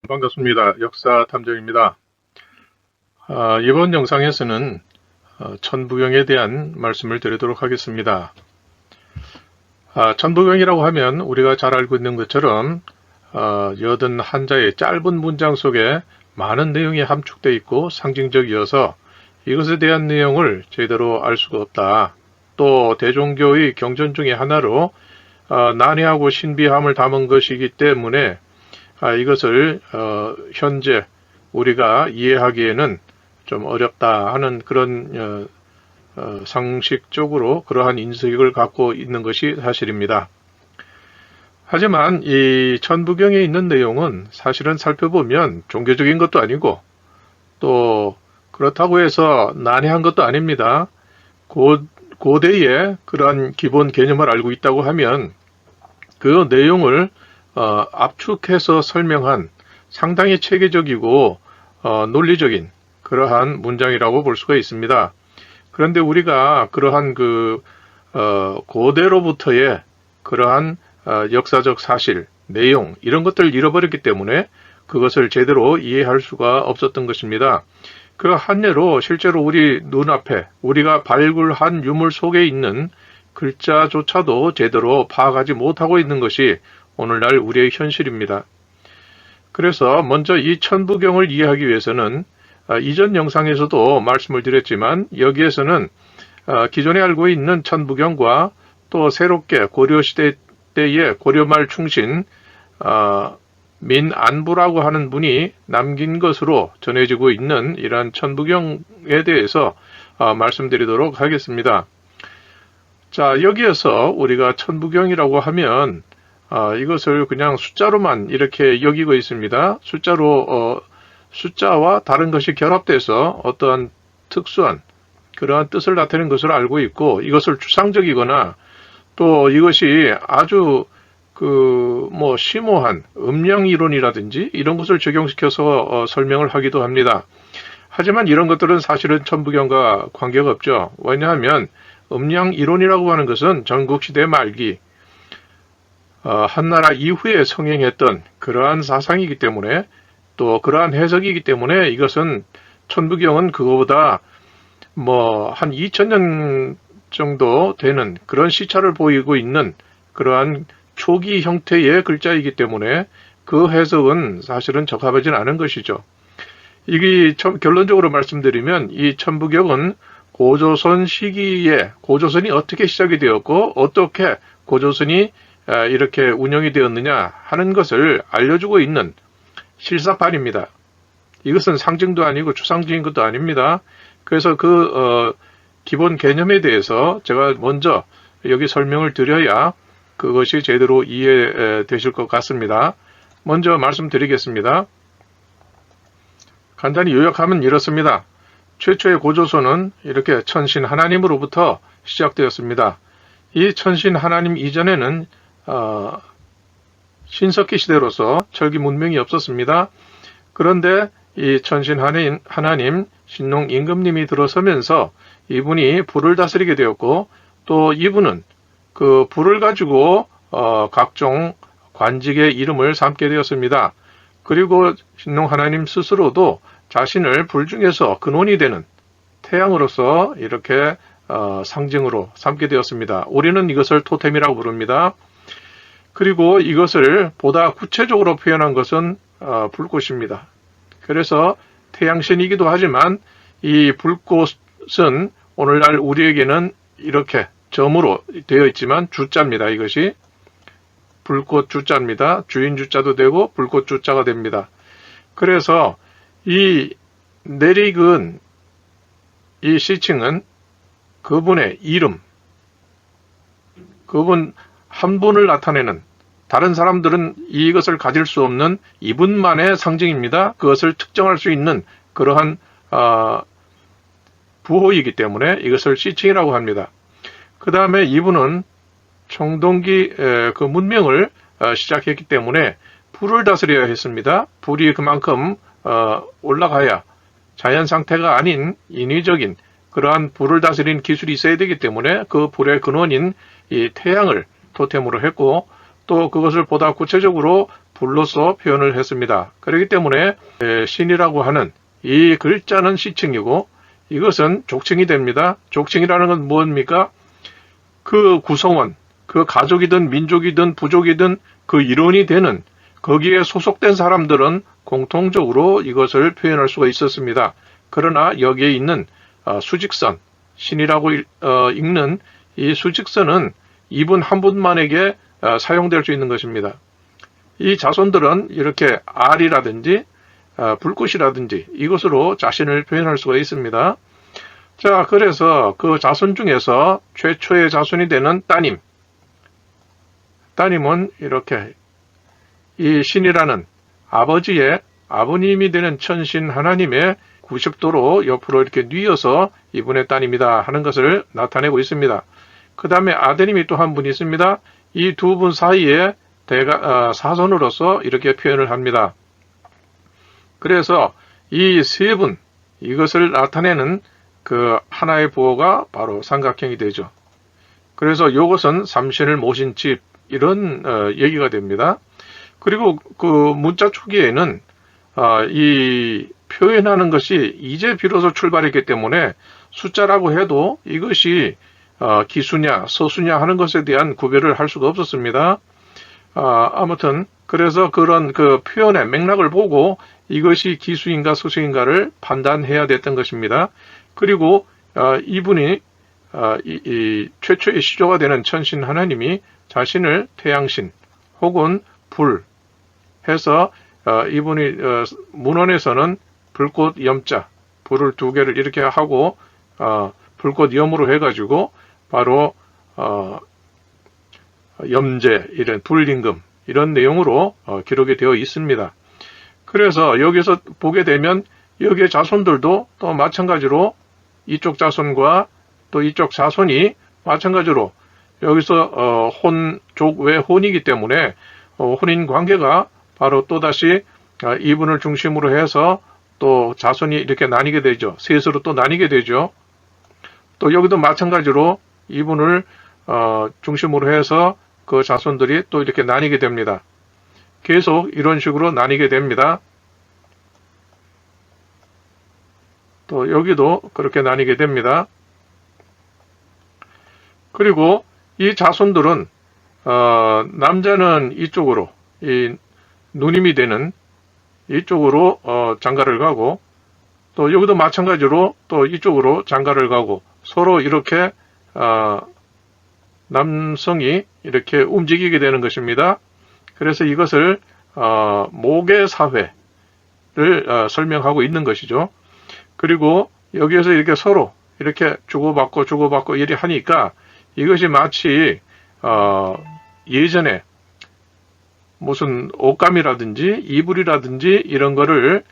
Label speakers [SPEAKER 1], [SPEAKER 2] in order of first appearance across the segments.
[SPEAKER 1] 반갑습니다. 역사탐정입니다. 이번 영상에서는 천부경에 대한 말씀을 드리도록 하겠습니다. 천부경이라고 하면 우리가 잘 알고 있는 것처럼 여든 한자의 짧은 문장 속에 많은 내용이 함축되어 있고 상징적이어서 이것에 대한 내용을 제대로 알 수가 없다. 또 대종교의 경전 중의 하나로 난해하고 신비함을 담은 것이기 때문에 이것을 현재 우리가 이해하기에는 좀 어렵다 하는 그런 상식적으로 그러한 인식을 갖고 있는 것이 사실입니다. 하지만 이 천부경에 있는 내용은 사실은 살펴보면 종교적인 것도 아니고 또 그렇다고 해서 난해한 것도 아닙니다. 고대의 그러한 기본 개념을 알고 있다고 하면 그 내용을 압축해서 설명한 상당히 체계적이고 논리적인 그러한 문장이라고 볼 수가 있습니다. 그런데 우리가 그러한 고대로부터의 그러한 역사적 사실, 내용 이런 것들을 잃어버렸기 때문에 그것을 제대로 이해할 수가 없었던 것입니다. 그 한 예로 실제로 우리 눈앞에 우리가 발굴한 유물 속에 있는 글자조차도 제대로 파악하지 못하고 있는 것이 오늘날 우리의 현실입니다. 그래서 먼저 이 천부경을 이해하기 위해서는 이전 영상에서도 말씀을 드렸지만 여기에서는 기존에 알고 있는 천부경과 또 새롭게 고려시대 때의 고려말 충신 민안부라고 하는 분이 남긴 것으로 전해지고 있는 이러한 천부경에 대해서 말씀드리도록 하겠습니다. 자, 여기에서 우리가 천부경이라고 하면 이것을 그냥 숫자로만 이렇게 여기고 있습니다. 숫자와 다른 것이 결합돼서 어떠한 특수한 그러한 뜻을 나타내는 것을 알고 있고 이것을 추상적이거나 또 이것이 아주 심오한 음량 이론이라든지 이런 것을 적용시켜서 설명을 하기도 합니다. 하지만 이런 것들은 사실은 천부경과 관계가 없죠. 왜냐하면 음량 이론이라고 하는 것은 전국시대 말기 한나라 이후에 성행했던 그러한 사상이기 때문에 또 그러한 해석이기 때문에 이것은 천부경은 그거보다 한 2000년 정도 되는 그런 시차를 보이고 있는 그러한 초기 형태의 글자이기 때문에 그 해석은 사실은 적합하지는 않은 것이죠. 이게 결론적으로 말씀드리면 이 천부경은 고조선 시기에 고조선이 어떻게 시작이 되었고 어떻게 고조선이 이렇게 운영이 되었느냐 하는 것을 알려주고 있는 실사판입니다. 이것은 상징도 아니고 추상적인 것도 아닙니다. 그래서 기본 개념에 대해서 제가 먼저 여기 설명을 드려야 그것이 제대로 이해되실 것 같습니다. 먼저 말씀드리겠습니다. 간단히 요약하면 이렇습니다. 최초의 고조선은 이렇게 천신 하나님으로부터 시작되었습니다. 이 천신 하나님 이전에는 신석기 시대로서 철기 문명이 없었습니다. 그런데 이 천신 하나님 신농 임금님이 들어서면서 이분이 불을 다스리게 되었고 또 이분은 그 불을 가지고 각종 관직의 이름을 삼게 되었습니다. 그리고 신농 하나님 스스로도 자신을 불 중에서 근원이 되는 태양으로서 이렇게 상징으로 삼게 되었습니다. 우리는 이것을 토템이라고 부릅니다. 그리고 이것을 보다 구체적으로 표현한 것은 불꽃입니다. 그래서 태양신이기도 하지만 이 불꽃은 오늘날 우리에게는 이렇게 점으로 되어 있지만 주자입니다. 이것이 불꽃 주자입니다. 주인 주자도 되고 불꽃 주자가 됩니다. 그래서 이 내리근 이 시칭은 그분의 이름, 그분 한 분을 나타내는 다른 사람들은 이것을 가질 수 없는 이분만의 상징입니다. 그것을 특정할 수 있는 그러한 부호이기 때문에 이것을 시칭이라고 합니다. 그 다음에 이분은 청동기 그 문명을 시작했기 때문에 불을 다스려야 했습니다. 불이 그만큼 올라가야 자연 상태가 아닌 인위적인 그러한 불을 다스리는 기술이 있어야 되기 때문에 그 불의 근원인 이 태양을 토템으로 했고 또 그것을 보다 구체적으로 불로서 표현을 했습니다. 그렇기 때문에 신이라고 하는 이 글자는 시칭이고 이것은 족칭이 됩니다. 족칭이라는 건 뭡니까? 그 구성원, 그 가족이든 민족이든 부족이든 그 일원이 되는 거기에 소속된 사람들은 공통적으로 이것을 표현할 수가 있었습니다. 그러나 여기에 있는 수직선, 신이라고 읽는 이 수직선은 이분 한 분만에게 사용될 수 있는 것입니다. 이 자손들은 이렇게 알이라든지 불꽃이라든지 이것으로 자신을 표현할 수가 있습니다. 자, 그래서 그 자손 중에서 최초의 자손이 되는 따님은 이렇게 이 신이라는 아버지의 아버님이 되는 천신 하나님의 90도로 옆으로 이렇게 뉘어서 이분의 따님이다 하는 것을 나타내고 있습니다. 그 다음에 아드님이 또 한 분이 있습니다. 이 두 분 사이에 사손으로서 이렇게 표현을 합니다. 그래서 이 세 분, 이것을 나타내는 그 하나의 부호가 바로 삼각형이 되죠. 그래서 이것은 삼신을 모신 집, 이런 얘기가 됩니다. 그리고 그 문자 초기에는 이 표현하는 것이 이제 비로소 출발했기 때문에 숫자라고 해도 이것이 기수냐 서수냐 하는 것에 대한 구별을 할 수가 없었습니다. 아무튼 그래서 그런 그 표현의 맥락을 보고 이것이 기수인가 서수인가를 판단해야 됐던 것입니다. 그리고 이분이 이 최초의 시조가 되는 천신 하나님이 자신을 태양신 혹은 불 해서 이분이 문헌에서는 불꽃 염자, 불을 두 개를 이렇게 하고 불꽃 염으로 해가지고 바로 염제, 이런 불임금 이런 내용으로 기록이 되어 있습니다. 그래서 여기서 보게 되면 여기의 자손들도 또 마찬가지로 이쪽 자손과 또 이쪽 자손이 마찬가지로 여기서 족 외 혼이기 때문에 혼인 관계가 바로 또다시 이분을 중심으로 해서 또 자손이 이렇게 나뉘게 되죠. 셋으로 또 나뉘게 되죠. 또 여기도 마찬가지로 이분을 중심으로 해서 그 자손들이 또 이렇게 나뉘게 됩니다. 계속 이런 식으로 나뉘게 됩니다. 또 여기도 그렇게 나뉘게 됩니다. 그리고 이 자손들은 남자는 이쪽으로 이 누님이 되는 이쪽으로 장가를 가고 또 여기도 마찬가지로 또 이쪽으로 장가를 가고 서로 이렇게 남성이 이렇게 움직이게 되는 것입니다. 그래서 이것을 모계사회를 설명하고 있는 것이죠. 그리고 여기에서 이렇게 서로 이렇게 주고받고 이리 하니까 이것이 마치 예전에 무슨 옷감이라든지 이불이라든지 이런 거를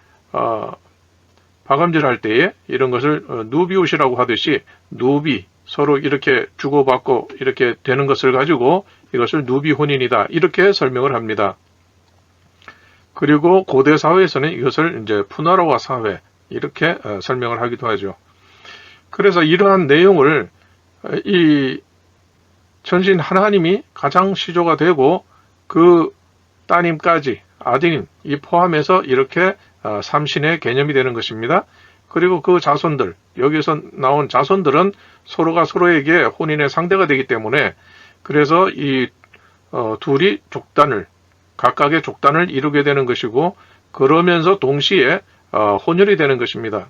[SPEAKER 1] 바감질할 때에 이런 것을 누비옷이라고 하듯이 누비 서로 이렇게 주고받고 이렇게 되는 것을 가지고 이것을 누비혼인이다 이렇게 설명을 합니다. 그리고 고대 사회에서는 이것을 이제 푸나로와 사회 이렇게 설명을 하기도 하죠. 그래서 이러한 내용을 이 천신 하나님이 가장 시조가 되고 그 따님까지 아드님 이 포함해서 이렇게 삼신의 개념이 되는 것입니다. 그리고 그 자손들 여기서 나온 자손들은 서로가 서로에게 혼인의 상대가 되기 때문에 그래서 이 둘이 각각의 족단을 이루게 되는 것이고 그러면서 동시에 혼혈이 되는 것입니다.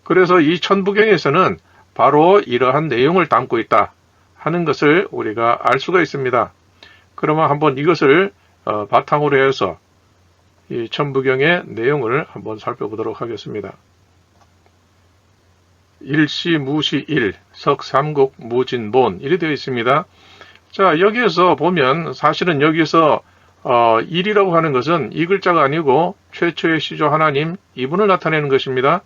[SPEAKER 1] 그래서 이 천부경에서는 바로 이러한 내용을 담고 있다 하는 것을 우리가 알 수가 있습니다. 그러면 한번 이것을 바탕으로 해서 이 천부경의 내용을 한번 살펴보도록 하겠습니다. 일시 무시 일, 석삼국 무진본 이렇게 되어 있습니다. 자, 여기에서 보면 사실은 여기서 일이라고 하는 것은 이 글자가 아니고 최초의 시조 하나님 이분을 나타내는 것입니다.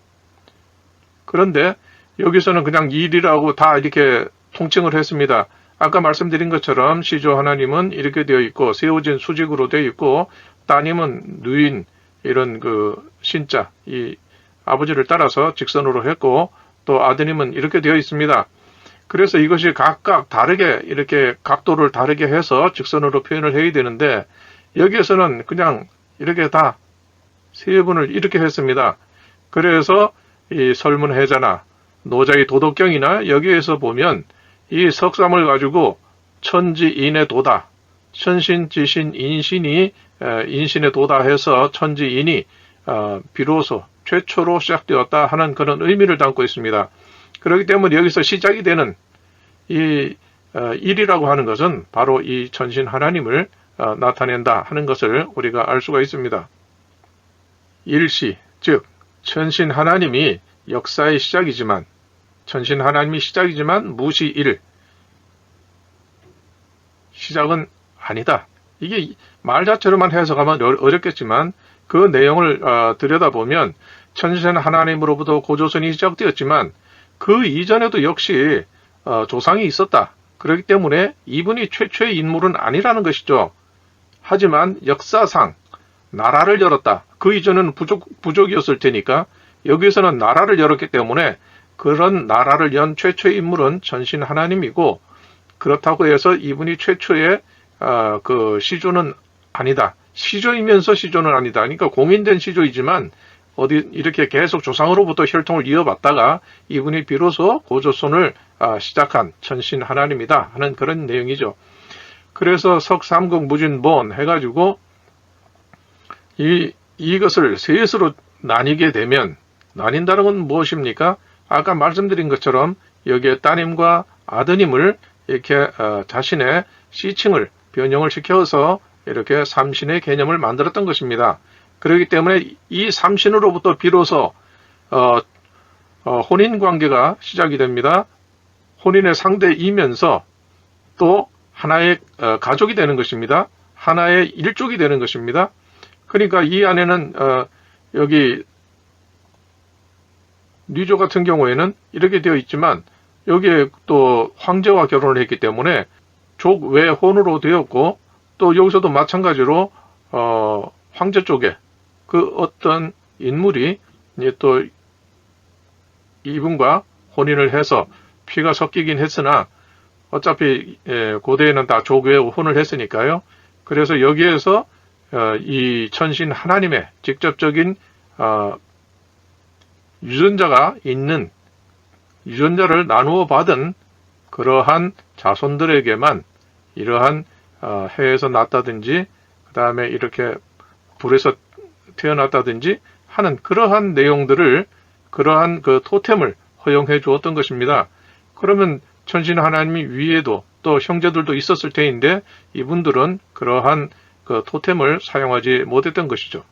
[SPEAKER 1] 그런데 여기서는 그냥 일이라고 다 이렇게 통칭을 했습니다. 아까 말씀드린 것처럼 시조 하나님은 이렇게 되어 있고 세워진 수직으로 되어 있고 따님은 누인 이런 그 신자 이 아버지를 따라서 직선으로 했고 또 아드님은 이렇게 되어 있습니다. 그래서 이것이 각각 다르게 이렇게 각도를 다르게 해서 직선으로 표현을 해야 되는데 여기에서는 그냥 이렇게 다 세분을 이렇게 했습니다. 그래서 이 설문해자나 노자의 도덕경이나 여기에서 보면 이 석삼을 가지고 천지인의 도다, 천신지신 인신이 인신의 도다 해서 천지인이 비로소 최초로 시작되었다 하는 그런 의미를 담고 있습니다. 그렇기 때문에 여기서 시작이 되는 이 일이라고 하는 것은 바로 이 천신 하나님을 나타낸다 하는 것을 우리가 알 수가 있습니다. 일시, 즉 천신 하나님이 역사의 시작이지만, 천신 하나님이 시작이지만 무시 일, 시작은 아니다. 이게 말 자체로만 해석하면 어렵겠지만 그 내용을 들여다보면 천신 하나님으로부터 고조선이 시작되었지만 그 이전에도 역시 조상이 있었다. 그렇기 때문에 이분이 최초의 인물은 아니라는 것이죠. 하지만 역사상 나라를 열었다. 그 이전은 부족이었을 테니까 여기서는 나라를 열었기 때문에 그런 나라를 연 최초의 인물은 천신 하나님이고, 그렇다고 해서 이분이 최초의 그 시조는 아니다. 시조이면서 시조는 아니다. 그러니까 공인된 시조이지만 어디 이렇게 계속 조상으로부터 혈통을 이어받다가 이분이 비로소 고조선을 시작한 천신 하나님이다 하는 그런 내용이죠. 그래서 석삼국 무진본 해가지고 이것을 셋으로 나뉘게 되면, 나뉜다는 건 무엇입니까? 아까 말씀드린 것처럼 여기에 따님과 아드님을 이렇게 자신의 시칭을 변형을 시켜서 이렇게 삼신의 개념을 만들었던 것입니다. 그렇기 때문에 이 삼신으로부터 비로소 혼인 관계가 시작이 됩니다. 혼인의 상대이면서 또 하나의 가족이 되는 것입니다. 하나의 일족이 되는 것입니다. 그러니까 이 안에는 여기 뉘조 같은 경우에는 이렇게 되어 있지만 여기에 또 황제와 결혼을 했기 때문에 족 외혼으로 되었고, 또 여기서도 마찬가지로 황제 쪽에 그 어떤 인물이 이제 또 이분과 혼인을 해서 피가 섞이긴 했으나 어차피 고대에는 다 족외 혼을 했으니까요. 그래서 여기에서 이 천신 하나님의 직접적인 유전자가 있는, 유전자를 나누어 받은 그러한 자손들에게만 이러한 해에서 났다든지 그 다음에 이렇게 불에서 태어났다든지 하는 그러한 내용들을, 그러한 그 토템을 허용해 주었던 것입니다. 그러면 천신 하나님이 위에도 또 형제들도 있었을 테인데 이분들은 그러한 그 토템을 사용하지 못했던 것이죠.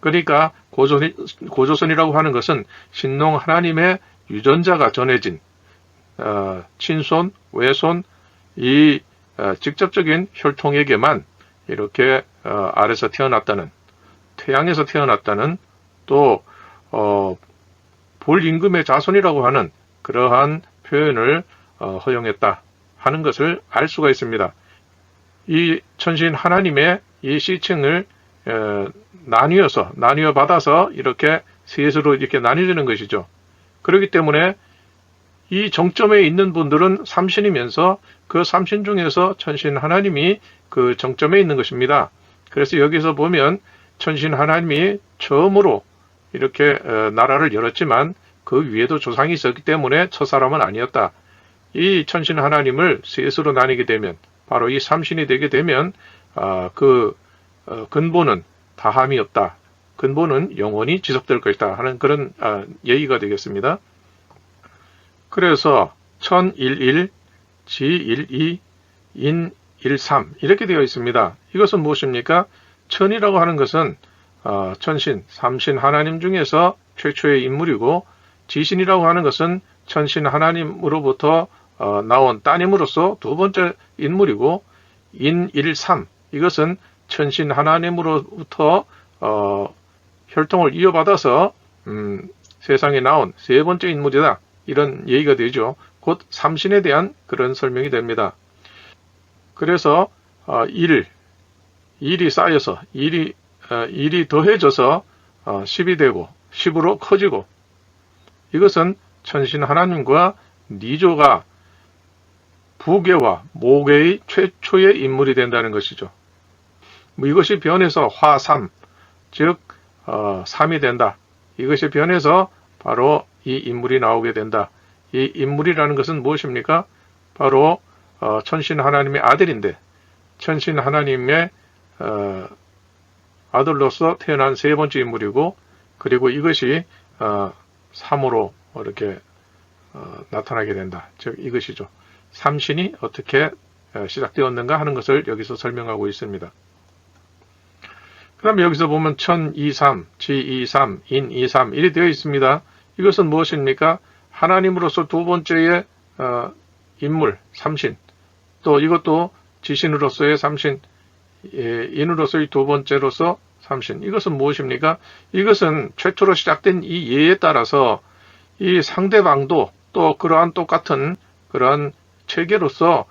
[SPEAKER 1] 그러니까 고조선이라고 하는 것은 신농 하나님의 유전자가 전해진 친손, 외손, 이 직접적인 혈통에게만 이렇게 아래서 태어났다는, 태양에서 태어났다는, 또 볼임금의 자손이라고 하는 그러한 표현을 허용했다 하는 것을 알 수가 있습니다. 이 천신 하나님의 이 시칭을 나뉘어 받아서 이렇게 셋으로 이렇게 나뉘어지는 것이죠. 그렇기 때문에 이 정점에 있는 분들은 삼신이면서 그 삼신 중에서 천신 하나님이 그 정점에 있는 것입니다. 그래서 여기서 보면 천신 하나님이 처음으로 이렇게 나라를 열었지만 그 위에도 조상이 있었기 때문에 첫사람은 아니었다. 이 천신 하나님을 셋으로 나뉘게 되면, 바로 이 삼신이 되게 되면 그 근본은 다함이 없다. 근본은 영원히 지속될 것이다 하는 그런 얘기가 되겠습니다. 그래서 천11, 지12, 인13 이렇게 되어 있습니다. 이것은 무엇입니까? 천이라고 하는 것은 천신, 삼신 하나님 중에서 최초의 인물이고, 지신이라고 하는 것은 천신 하나님으로부터 나온 따님으로서 두 번째 인물이고, 인13 이것은 천신 하나님으로부터 혈통을 이어받아서 세상에 나온 세 번째 인물이다. 이런 얘기가 되죠. 곧 삼신에 대한 그런 설명이 됩니다. 그래서 일이 쌓여서 일이 더해져서 10이 되고 10으로 커지고, 이것은 천신 하나님과 뉘조가 부계와 모계의 최초의 인물이 된다는 것이죠. 뭐 이것이 변해서 화삼, 즉 3이 된다. 이것이 변해서 바로 이 인물이 나오게 된다. 이 인물이라는 것은 무엇입니까? 바로 천신 하나님의 아들인데, 천신 하나님의 아들로서 태어난 세 번째 인물이고, 그리고 이것이 3으로 이렇게 나타나게 된다. 즉 이것이죠. 삼신이 어떻게 시작되었는가 하는 것을 여기서 설명하고 있습니다. 그 다음에 여기서 보면 천 2삼, 지 2삼, 인 2삼 이렇게 되어 있습니다. 이것은 무엇입니까? 하나님으로서 두 번째의 인물, 삼신, 또 이것도 지신으로서의 삼신, 인으로서의 두 번째로서 삼신. 이것은 무엇입니까? 이것은 최초로 시작된 이 예에 따라서 이 상대방도 또 그러한 똑같은 그러한 체계로서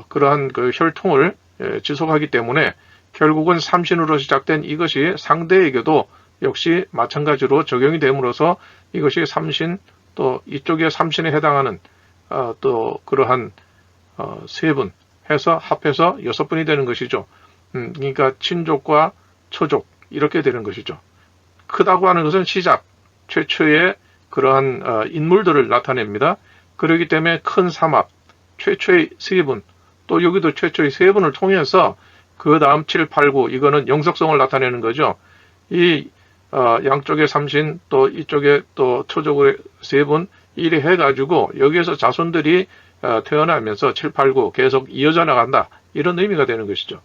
[SPEAKER 1] 그러한 그 혈통을 지속하기 때문에 결국은 삼신으로 시작된 이것이 상대에게도 역시 마찬가지로 적용이 됨으로써 이것이 삼신, 또 이쪽에 삼신에 해당하는 또 그러한 세 분 해서 합해서 6분이 되는 것이죠. 그러니까 친족과 초족 이렇게 되는 것이죠. 크다고 하는 것은 시작, 최초의 그러한 인물들을 나타냅니다. 그렇기 때문에 큰 삼합, 최초의 세 분, 또 여기도 최초의 세 분을 통해서 그 다음 7, 8, 9 이거는 영속성을 나타내는 거죠. 이 양쪽의 삼신, 또 이쪽에 또 초족의 세 분 이래 해가지고 여기에서 자손들이 태어나면서 7, 8, 9 계속 이어져 나간다. 이런 의미가 되는 것이죠.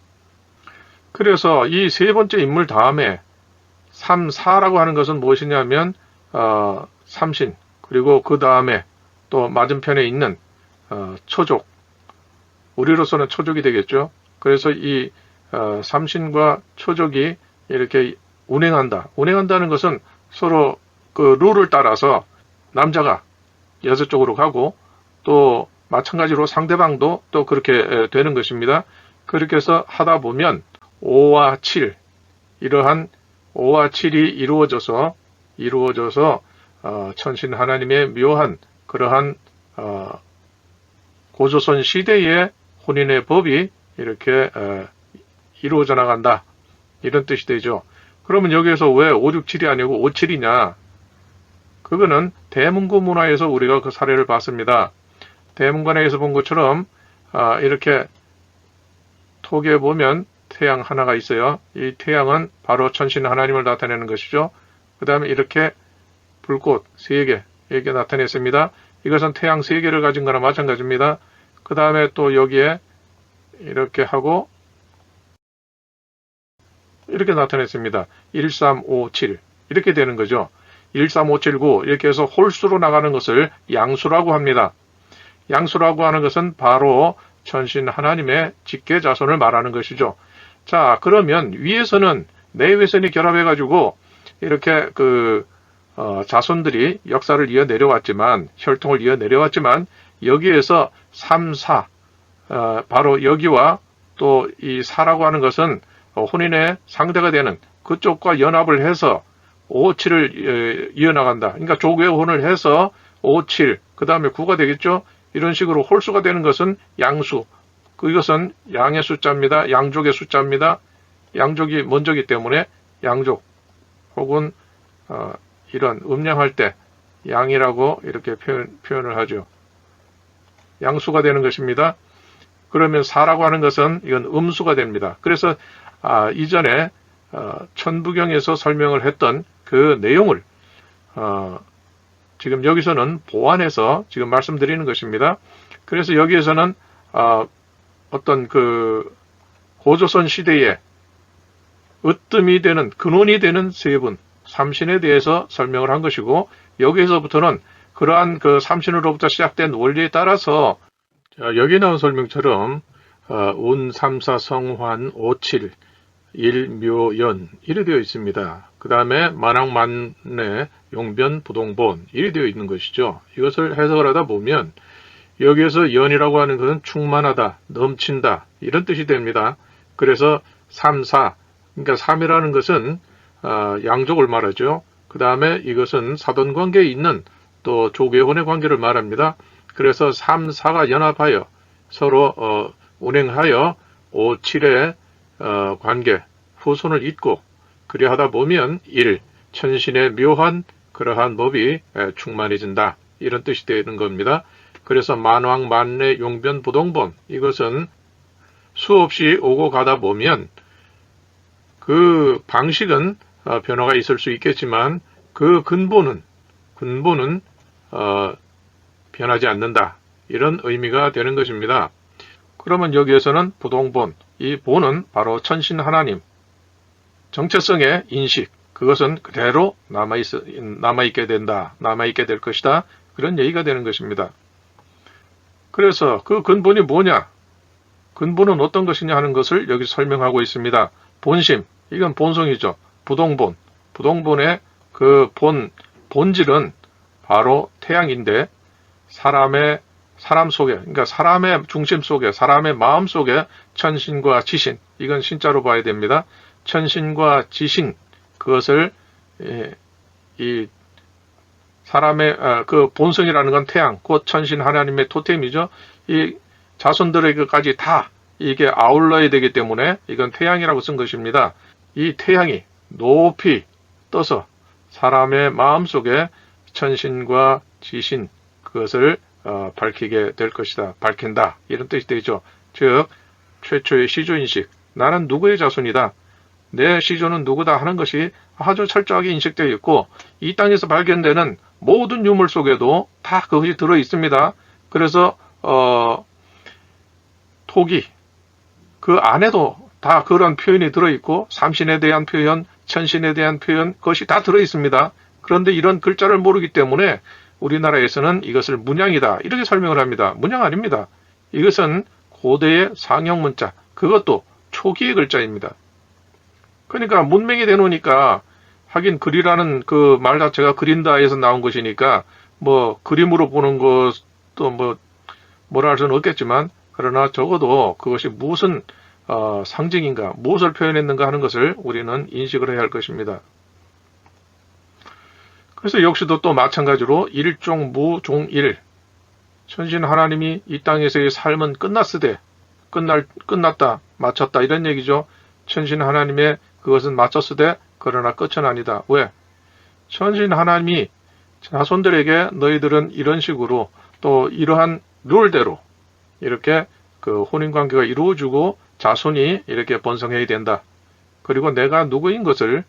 [SPEAKER 1] 그래서 이 세 번째 인물 다음에 3, 4라고 하는 것은 무엇이냐면 삼신, 그리고 그 다음에 또 맞은편에 있는 초족, 우리로서는 초족이 되겠죠. 그래서 이 삼신과 초족이 이렇게 운행한다. 운행한다는 것은 서로 그 룰을 따라서 남자가 여자 쪽으로 가고 또 마찬가지로 상대방도 또 그렇게 되는 것입니다. 그렇게 해서 하다 보면 5와 7, 이러한 5와 7이 이루어져서 천신 하나님의 묘한 그러한 고조선 시대의 혼인의 법이 이렇게 이루어져 나간다. 이런 뜻이 되죠. 그러면 여기에서 왜 5, 6, 7이 아니고 5, 7이냐? 그거는 대문고 문화에서 우리가 그 사례를 봤습니다. 대문관에서 본 것처럼 이렇게 톡에 보면 태양 하나가 있어요. 이 태양은 바로 천신 하나님을 나타내는 것이죠. 그 다음에 이렇게 불꽃 3개 이렇게 나타냈습니다. 이것은 태양 3개를 가진 거나 마찬가지입니다. 그 다음에 또 여기에 이렇게 하고 이렇게 나타냈습니다. 1, 3, 5, 7 이렇게 되는 거죠. 1, 3, 5, 7, 9 이렇게 해서 홀수로 나가는 것을 양수라고 합니다. 양수라고 하는 것은 바로 천신 하나님의 직계 자손을 말하는 것이죠. 자, 그러면 위에서는 내외선이 결합해가지고 이렇게 자손들이 역사를 이어 내려왔지만, 혈통을 이어 내려왔지만, 여기에서 3, 4, 바로 여기와 또 이 4라고 하는 것은 혼인의 상대가 되는 그쪽과 연합을 해서 5, 7을 이어나간다. 그러니까 조계혼을 해서 5, 7, 그 다음에 9가 되겠죠? 이런 식으로 홀수가 되는 것은 양수. 이것은 양의 숫자입니다. 양족의 숫자입니다. 양족이 먼저기 때문에 양족 혹은 이런 음양할 때 양이라고 이렇게 표현을 하죠. 양수가 되는 것입니다. 그러면 4라고 하는 것은 이건 음수가 됩니다. 그래서 이전에 천부경에서 설명을 했던 그 내용을 지금 여기서는 보완해서 지금 말씀드리는 것입니다. 그래서 여기에서는 어떤 그 고조선 시대에 으뜸이 되는 근원이 되는 세 분, 삼신에 대해서 설명을 한 것이고, 여기에서부터는 그러한 그 삼신으로부터 시작된 원리에 따라서 여기 나온 설명처럼 운, 삼사, 성환, 오칠, 일묘연 이래 되어 있습니다. 그 다음에 만왕만내, 용변, 부동본 이래 되어 있는 것이죠. 이것을 해석을 하다 보면 여기에서 연이라고 하는 것은 충만하다, 넘친다 이런 뜻이 됩니다. 그래서 3, 4, 그러니까 3이라는 것은 양족을 말하죠. 그 다음에 이것은 사돈관계에 있는 또 조계혼의 관계를 말합니다. 그래서 3, 4가 연합하여 서로 운행하여 5, 7의 관계, 후손을 잇고 그리 하다 보면 천신의 묘한 그러한 법이 충만해진다. 이런 뜻이 되는 겁니다. 그래서 만왕 만례 용변 부동본, 이것은 수없이 오고 가다 보면 그 방식은 변화가 있을 수 있겠지만 그 근본은 변하지 않는다. 이런 의미가 되는 것입니다. 그러면 여기에서는 부동본, 이 본은 바로 천신 하나님, 정체성의 인식, 그것은 그대로 남아있게 된다, 남아있게 될 것이다. 그런 얘기가 되는 것입니다. 그래서 그 근본이 뭐냐? 근본은 어떤 것이냐 하는 것을 여기 설명하고 있습니다. 본심, 이건 본성이죠. 부동본, 부동본의 그 본질은 바로 태양인데 사람 속에, 그러니까 사람의 중심 속에, 사람의 마음 속에 천신과 지신, 이건 신자로 봐야 됩니다. 천신과 지신, 그것을 이 사람의 그 본성이라는 건 태양, 곧 천신 하나님의 토템이죠. 이 자손들에게까지 다 이게 아울러야 되기 때문에 이건 태양이라고 쓴 것입니다. 이 태양이 높이 떠서 사람의 마음속에 천신과 지신, 그것을 밝히게 될 것이다. 밝힌다. 이런 뜻이 되죠. 즉 최초의 시조인식, 나는 누구의 자손이다. 내 시조는 누구다 하는 것이 아주 철저하게 인식되어 있고, 이 땅에서 발견되는 모든 유물 속에도 다 그것이 들어 있습니다. 그래서 토기, 그 안에도 다 그런 표현이 들어있고, 삼신에 대한 표현, 천신에 대한 표현, 그것이 다 들어있습니다. 그런데 이런 글자를 모르기 때문에 우리나라에서는 이것을 문양이다, 이렇게 설명을 합니다. 문양 아닙니다. 이것은 고대의 상형 문자, 그것도 초기의 글자입니다. 그러니까 문명이 되놓으니까, 하긴 글이라는 그 말 자체가 그린다에서 나온 것이니까 뭐 그림으로 보는 것도 뭐라 할 수는 없겠지만, 그러나 적어도 그것이 무슨 상징인가, 무엇을 표현했는가 하는 것을 우리는 인식을 해야 할 것입니다. 그래서 역시도 또 마찬가지로 일종무종일, 천신 하나님이 이 땅에서의 삶은 끝났다, 마쳤다, 이런 얘기죠. 천신 하나님의 그것은 마쳤으되 그러나 끝은 아니다. 왜? 천신 하나님이 자손들에게 너희들은 이런 식으로 또 이러한 룰대로 이렇게 그 혼인관계가 이루어지고 자손이 이렇게 번성해야 된다. 그리고 내가 누구인 것을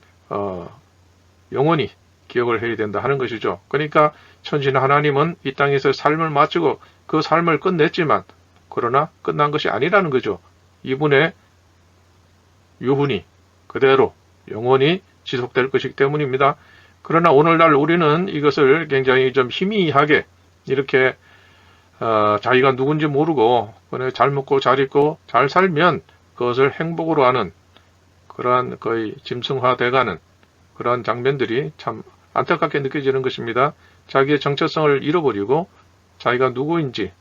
[SPEAKER 1] 영원히 기억을 해야 된다 하는 것이죠. 그러니까 천신 하나님은 이 땅에서 삶을 마치고 그 삶을 끝냈지만, 그러나 끝난 것이 아니라는 거죠. 이분의 유훈이 그대로 영원히 지속될 것이기 때문입니다. 그러나 오늘날 우리는 이것을 굉장히 좀 희미하게 이렇게 자기가 누군지 모르고 그냥 잘 먹고 잘 입고 잘 살면 그것을 행복으로 하는 그러한 거의 짐승화돼가는 그러한 장면들이 참 안타깝게 느껴지는 것입니다. 자기의 정체성을 잃어버리고 자기가 누구인지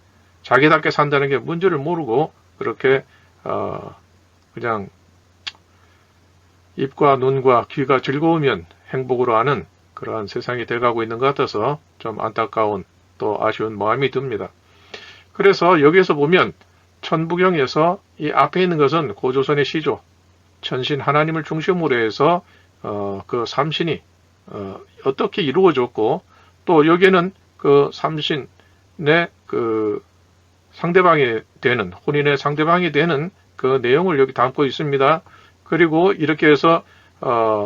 [SPEAKER 1] 자기답게 산다는 게 뭔지를 모르고 그렇게 그냥 입과 눈과 귀가 즐거우면 행복으로 하는 그러한 세상이 돼가고 있는 것 같아서 좀 안타까운 또 아쉬운 마음이 듭니다. 그래서 여기에서 보면 천부경에서 이 앞에 있는 것은 고조선의 시조, 천신 하나님을 중심으로 해서 그 삼신이 어떻게 이루어졌고, 또 여기에는 그 삼신의 그 상대방이 되는, 혼인의 상대방이 되는 그 내용을 여기 담고 있습니다. 그리고 이렇게 해서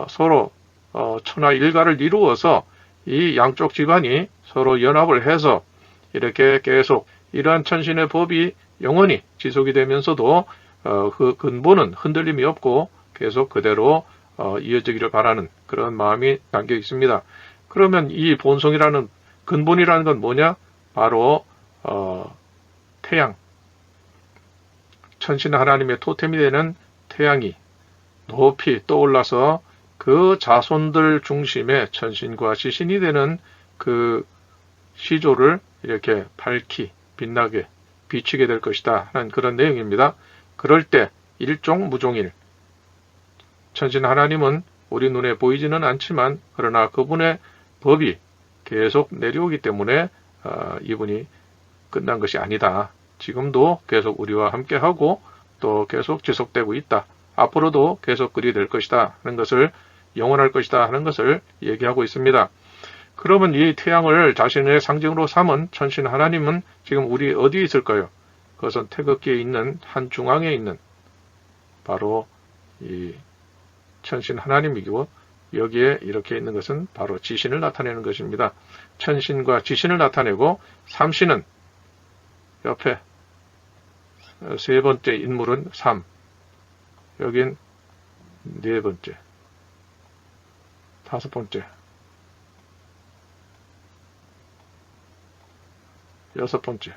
[SPEAKER 1] 서로 천하일가를 이루어서 이 양쪽 집안이 서로 연합을 해서 이렇게 계속 이러한 천신의 법이 영원히 지속이 되면서도 그 근본은 흔들림이 없고 계속 그대로 이어지기를 바라는 그런 마음이 담겨 있습니다. 그러면 이 본성이라는, 근본이라는 건 뭐냐? 바로 태양, 천신 하나님의 토템이 되는 태양이 높이 떠올라서 그 자손들 중심의 천신과 지신이 되는 그 시조를 이렇게 밝히 빛나게 비추게 될 것이다 하는 그런 내용입니다. 그럴 때 일종무종일, 천신 하나님은 우리 눈에 보이지는 않지만 그러나 그분의 법이 계속 내려오기 때문에 이분이 끝난 것이 아니다. 지금도 계속 우리와 함께하고 또 계속 지속되고 있다 앞으로도 계속 그리 될 것이다 하는 것을, 영원할 것이다 하는 것을 얘기하고 있습니다. 그러면 이 태양을 자신의 상징으로 삼은 천신 하나님은 지금 우리 어디에 있을까요? 그것은 태극기에 있는 한 중앙에 있는 바로 이 천신 하나님이고, 여기에 이렇게 있는 것은 바로 지신을 나타내는 것입니다. 천신과 지신을 나타내고, 삼신은 옆에 세 번째 인물은 삼, 여긴 네 번째, 다섯 번째, 여섯 번째,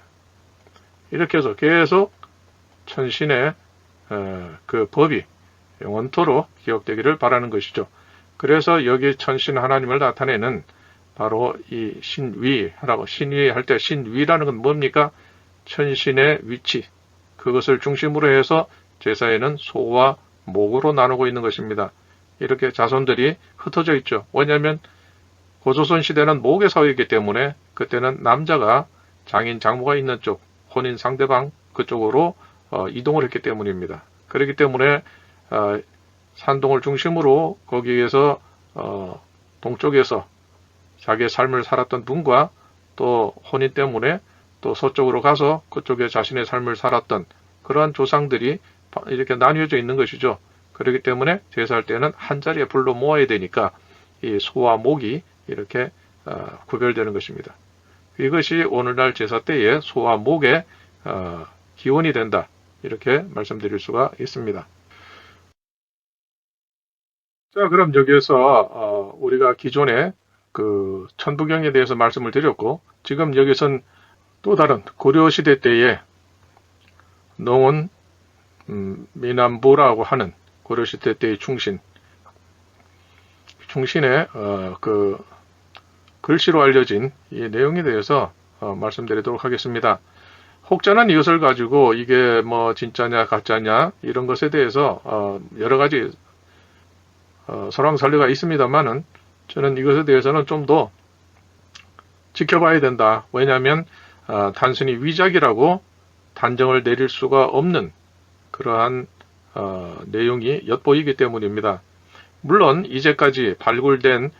[SPEAKER 1] 이렇게 해서 계속 천신의 그 법이 영원토록 기억되기를 바라는 것이죠. 그래서 여기 천신 하나님을 나타내는 바로 이 신위라고, 신위 할 때 신위라는 건 뭡니까? 천신의 위치, 그것을 중심으로 해서 제사에는 소와 목으로 나누고 있는 것입니다. 이렇게 자손들이 흩어져 있죠. 왜냐하면 고조선 시대는 목의 사회이기 때문에 그때는 남자가 장인 장모가 있는 쪽, 혼인 상대방 그쪽으로 이동을 했기 때문입니다. 그렇기 때문에 산동을 중심으로 거기에서 동쪽에서 자기의 삶을 살았던 분과 또 혼인 때문에 또 서쪽으로 가서 그쪽에 자신의 삶을 살았던 그러한 조상들이 이렇게 나뉘어져 있는 것이죠. 그렇기 때문에 제사할 때는 한 자리에 불러 모아야 되니까 이 소와 목이 이렇게 구별되는 것입니다. 이것이 오늘날 제사 때의 소와 목의 기원이 된다, 이렇게 말씀드릴 수가 있습니다. 자, 그럼 여기에서 우리가 기존에 그 천부경에 대해서 말씀을 드렸고, 지금 여기선 또 다른 고려시대 때의 농은 미남보라고 하는 고려시대 때의 충신의 그 글씨로 알려진 이 내용에 대해서 말씀드리도록 하겠습니다. 혹자는 이것을 가지고 이게 뭐 진짜냐 가짜냐 이런 것에 대해서 여러 가지 설왕설래가 있습니다만은, 저는 이것에 대해서는 좀 더 지켜봐야 된다. 왜냐하면 단순히 위작이라고 단정을 내릴 수가 없는 그러한 내용이 엿보이기 때문입니다. 물론 이제까지 발굴된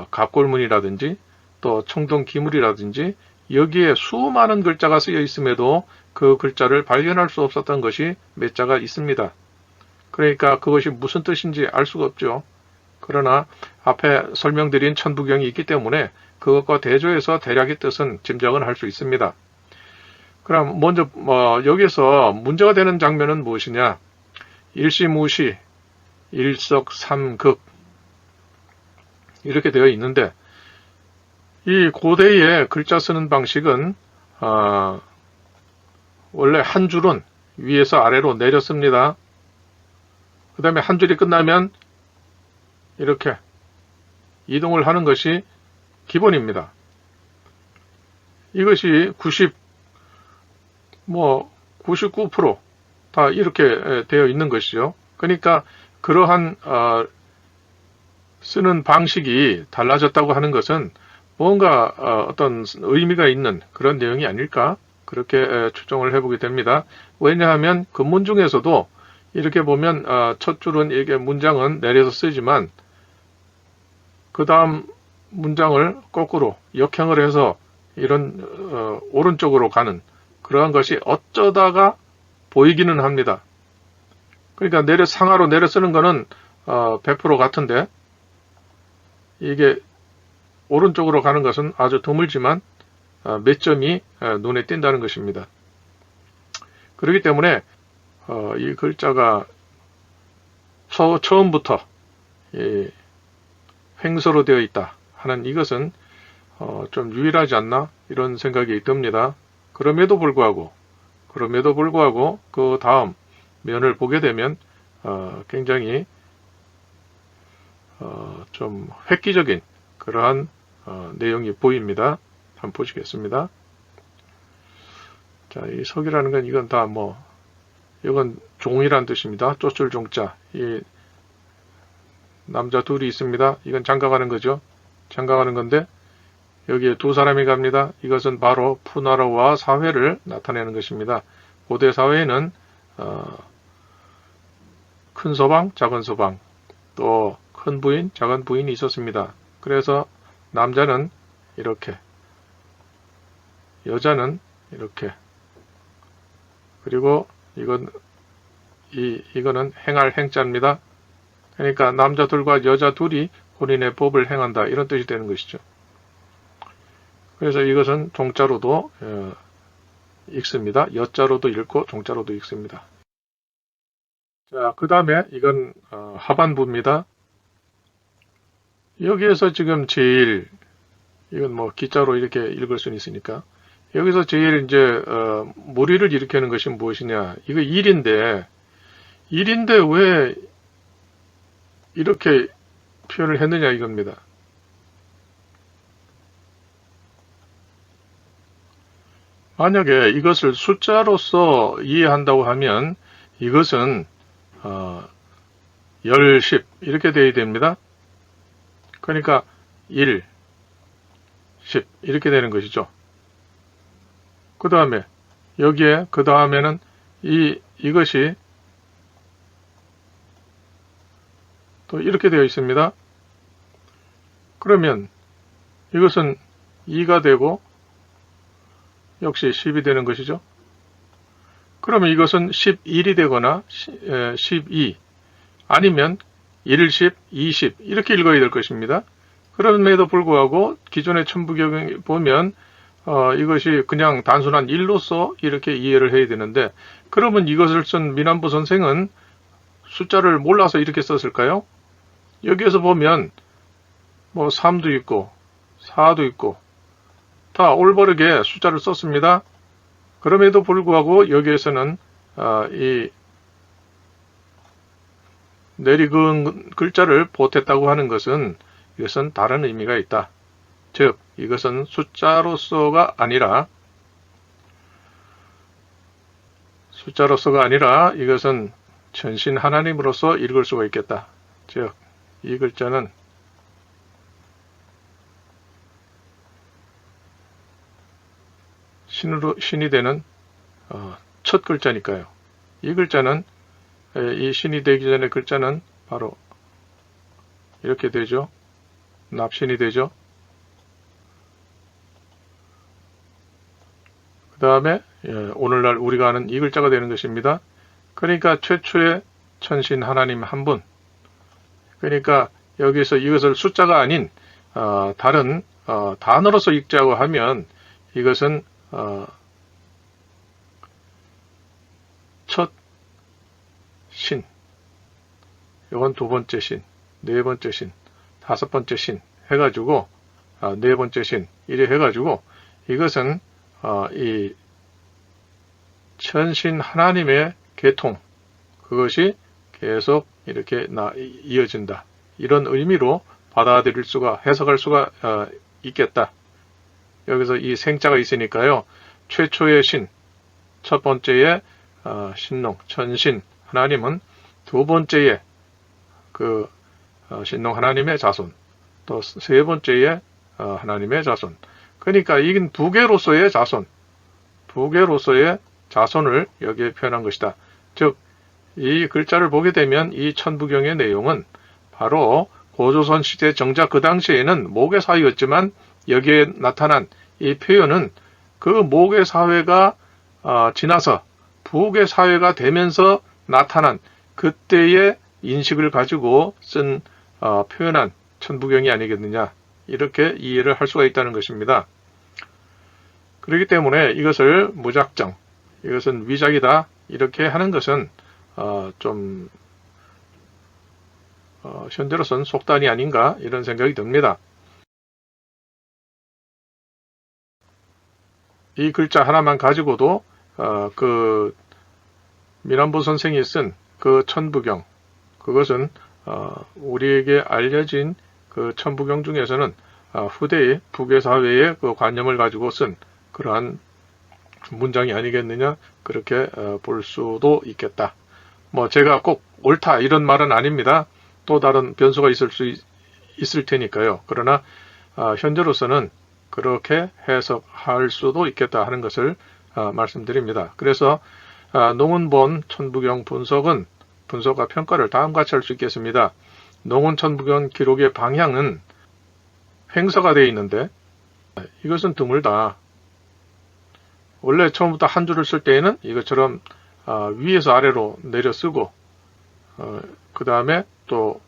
[SPEAKER 1] 갑골문이라든지 또 청동기물이라든지 여기에 수많은 글자가 쓰여 있음에도 그 글자를 발견할 수 없었던 것이 몇 자가 있습니다. 그러니까 그것이 무슨 뜻인지 알 수가 없죠. 그러나 앞에 설명드린 천부경이 있기 때문에 그것과 대조해서 대략의 뜻은 짐작은 할 수 있습니다. 그럼 먼저 여기서 문제가 되는 장면은 무엇이냐? 일시무시, 일석삼극 이렇게 되어 있는데, 이 고대의 글자 쓰는 방식은 원래 한 줄은 위에서 아래로 내렸습니다. 그 다음에 한 줄이 끝나면 이렇게 이동을 하는 것이 기본입니다. 이것이 99%다 이렇게 되어 있는 것이죠. 그러니까 그러한 쓰는 방식이 달라졌다고 하는 것은 뭔가 어떤 의미가 있는 그런 내용이 아닐까, 그렇게 추정을 해보게 됩니다. 왜냐하면 근문 중에서도 이렇게 보면 첫 줄은 이게 문장은 내려서 쓰지만 그 다음 문장을 거꾸로 역행을 해서 이런 오른쪽으로 가는 그러한 것이 어쩌다가 보이기는 합니다. 그러니까 상하로 내려 쓰는 거는 100% 같은데, 이게 오른쪽으로 가는 것은 아주 드물지만 몇 점이 눈에 띈다는 것입니다. 그렇기 때문에 이 글자가 처음부터 횡서로 되어 있다 하는 이것은 좀 유일하지 않나, 이런 생각이 듭니다. 그럼에도 불구하고 그 다음 면을 보게 되면 굉장히 좀 획기적인 그러한 내용이 보입니다. 한번 보시겠습니다. 자, 이 석이라는 건 이건 다 이건 종이란 뜻입니다. 쫓을 종자. 이 남자 둘이 있습니다. 이건 장가가는 거죠. 장가가는 건데 여기에 두 사람이 갑니다. 이것은 바로 푸나라와 사회를 나타내는 것입니다. 고대 사회에는 큰 서방, 작은 서방, 또 큰 부인, 작은 부인이 있었습니다. 그래서 남자는 이렇게, 여자는 이렇게, 그리고 이거는 행할 행자입니다. 그러니까 남자 둘과 여자 둘이 본인의 법을 행한다, 이런 뜻이 되는 것이죠. 그래서 이것은 종자로도 읽습니다. 여자로도 읽고 종자로도 읽습니다. 자, 그 다음에 이건 하반부입니다. 여기에서 지금 제일, 이건 뭐 기자로 이렇게 읽을 수는 있으니까, 여기서 제일 이제 무리를 일으키는 것이 무엇이냐, 이거 일인데 왜 이렇게 표현을 했느냐 이겁니다. 만약에 이것을 숫자로서 이해한다고 하면 이것은 10, 10 이렇게 되어야 됩니다. 그러니까 1, 10 이렇게 되는 것이죠. 그 다음에 여기에 그 다음에는 이것이 또 이렇게 되어 있습니다. 그러면 이것은 2가 되고 역시 10이 되는 것이죠. 그러면 이것은 11이 되거나 12 아니면 1, 10, 20 이렇게 읽어야 될 것입니다. 그럼에도 불구하고 기존의 천부경에 보면 이것이 그냥 단순한 1로서 이렇게 이해를 해야 되는데, 그러면 이것을 쓴 민한부 선생은 숫자를 몰라서 이렇게 썼을까요? 여기에서 보면 뭐 3도 있고 4도 있고 다 올바르게 숫자를 썼습니다. 그럼에도 불구하고 여기에서는 이 내리그은 글자를 보탰다고 하는 것은 이것은 다른 의미가 있다. 즉 이것은 숫자로서가 아니라 이것은 전신 하나님으로서 읽을 수가 있겠다. 즉 이 글자는 신이 되는 첫 글자니까요. 이 글자는 이 신이 되기 전의 글자는 바로 이렇게 되죠. 납신이 되죠. 그 다음에 오늘날 우리가 아는 이 글자가 되는 것입니다. 그러니까 최초의 천신 하나님 한 분. 그러니까 여기서 이것을 숫자가 아닌 다른 단어로서 읽자고 하면 이것은 첫 신, 이건 두 번째 신, 네 번째 신, 다섯 번째 신 해가지고 네 번째 신 이래 해가지고 이것은 이 천신 하나님의 계통, 그것이 계속 이렇게 이어진다, 이런 의미로 받아들일 수가, 해석할 수가 있겠다. 여기서 이 생자가 있으니까요. 최초의 신, 첫 번째의 신농, 천신 하나님은 두 번째의 그 신농 하나님의 자손, 또 세 번째의 하나님의 자손. 그러니까 이건 부계로서의 자손, 부계로서의 자손을 여기에 표현한 것이다. 즉, 이 글자를 보게 되면 이 천부경의 내용은 바로 고조선 시대 정작 그 당시에는 모계 사회였지만 여기에 나타난 이 표현은 그 모계 사회가 지나서 부계 사회가 되면서 나타난 그때의 인식을 가지고 쓴 표현한 천부경이 아니겠느냐, 이렇게 이해를 할 수가 있다는 것입니다. 그렇기 때문에 이것을 무작정, 이것은 위작이다 이렇게 하는 것은 좀 현재로서는 속단이 아닌가 이런 생각이 듭니다. 이 글자 하나만 가지고도 그 민한부 선생이 쓴 그 천부경, 그것은 우리에게 알려진 그 천부경 중에서는 후대의 부계사회의 그 관념을 가지고 쓴 그러한 문장이 아니겠느냐, 그렇게 볼 수도 있겠다. 뭐 제가 꼭 옳다 이런 말은 아닙니다. 또 다른 변수가 있을 테니까요. 그러나 현재로서는 그렇게 해석할 수도 있겠다 하는 것을 말씀드립니다. 그래서 농은본 천부경 분석은 분석과 평가를 다음과 같이 할 수 있겠습니다. 농원천부경 기록의 방향은 횡서가 되어 있는데 이것은 드물다. 원래 처음부터 한 줄을 쓸 때에는 이것처럼 위에서 아래로 내려 쓰고 그 다음에 또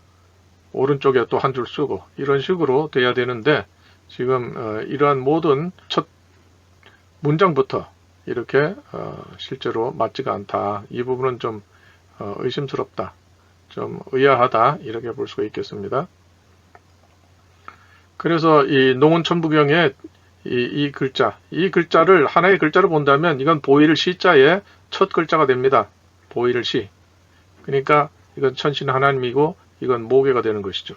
[SPEAKER 1] 오른쪽에 또 한 줄 쓰고 이런 식으로 돼야 되는데 지금 이러한 모든 첫 문장부터 이렇게 실제로 맞지가 않다. 이 부분은 좀 의심스럽다. 좀 의아하다. 이렇게 볼 수가 있겠습니다. 그래서 이 농원천부경의 이 글자를 하나의 글자로 본다면 이건 보일 시자의 첫 글자가 됩니다. 보일 시. 그러니까 이건 천신 하나님이고 이건 모계가 되는 것이죠.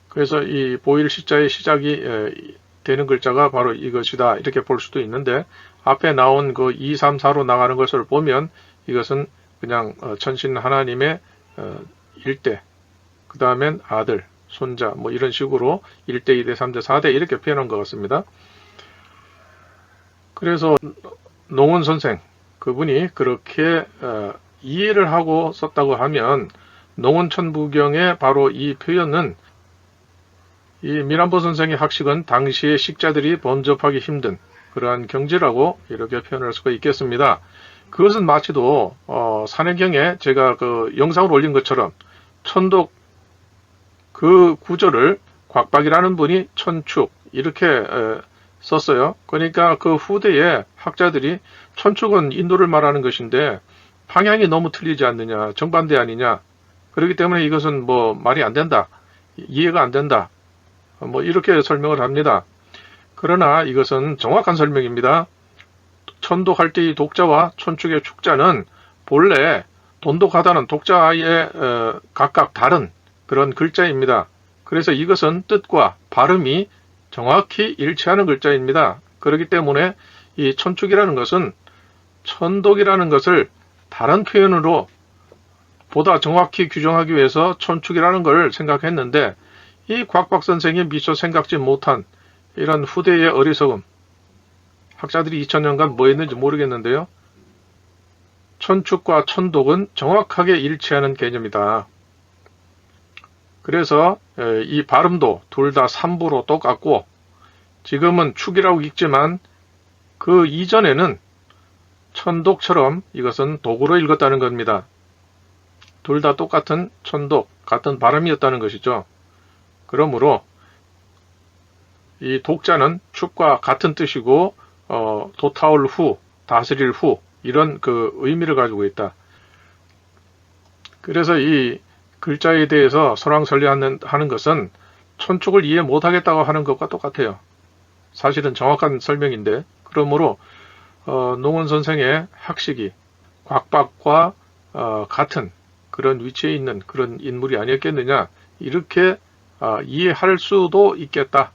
[SPEAKER 1] 그래서 이 보일 시자의 시작이 되는 글자가 바로 이것이다. 이렇게 볼 수도 있는데 앞에 나온 그 2, 3, 4로 나가는 것을 보면 이것은 그냥 천신 하나님의 일대, 그 다음엔 아들, 손자 뭐 이런 식으로 1대, 2대, 3대, 4대 이렇게 표현한 것 같습니다. 그래서 농원 선생 그분이 그렇게 이해를 하고 썼다고 하면 농원천부경의 바로 이 표현은 이 미란보 선생의 학식은 당시의 식자들이 범접하기 힘든 그러한 경지라고 이렇게 표현할 수가 있겠습니다. 그것은 마치도 산해경에 제가 그 영상을 올린 것처럼 천독 그 구절을 곽박이라는 분이 천축 이렇게 썼어요. 그러니까 그 후대에 학자들이 천축은 인도를 말하는 것인데 방향이 너무 틀리지 않느냐, 정반대 아니냐. 그렇기 때문에 이것은 뭐 말이 안 된다, 이해가 안 된다. 뭐 이렇게 설명을 합니다. 그러나 이것은 정확한 설명입니다. 천독할 때의 독자와 천축의 축자는 본래 돈독하다는 독자의 각각 다른 그런 글자입니다. 그래서 이것은 뜻과 발음이 정확히 일치하는 글자입니다. 그렇기 때문에 이 천축이라는 것은 천독이라는 것을 다른 표현으로 보다 정확히 규정하기 위해서 천축이라는 걸 생각했는데 이 곽박 선생이 미처 생각지 못한 이런 후대의 어리석음, 학자들이 2000년간 뭐 했는지 모르겠는데요. 천축과 천독은 정확하게 일치하는 개념이다. 그래서 이 발음도 둘 다 삼부로 똑같고 지금은 축이라고 읽지만 그 이전에는 천독처럼 이것은 독으로 읽었다는 겁니다. 둘 다 똑같은 천독, 같은 발음이었다는 것이죠. 그러므로 이 독자는 축과 같은 뜻이고 도타올 후, 다스릴 후 이런 그 의미를 가지고 있다. 그래서 이 글자에 대해서 설왕설래하는 것은 천축을 이해 못하겠다고 하는 것과 똑같아요. 사실은 정확한 설명인데 그러므로 농원 선생의 학식이 곽박과 같은 그런 위치에 있는 그런 인물이 아니었겠느냐 이렇게 이해할 수도 있겠다.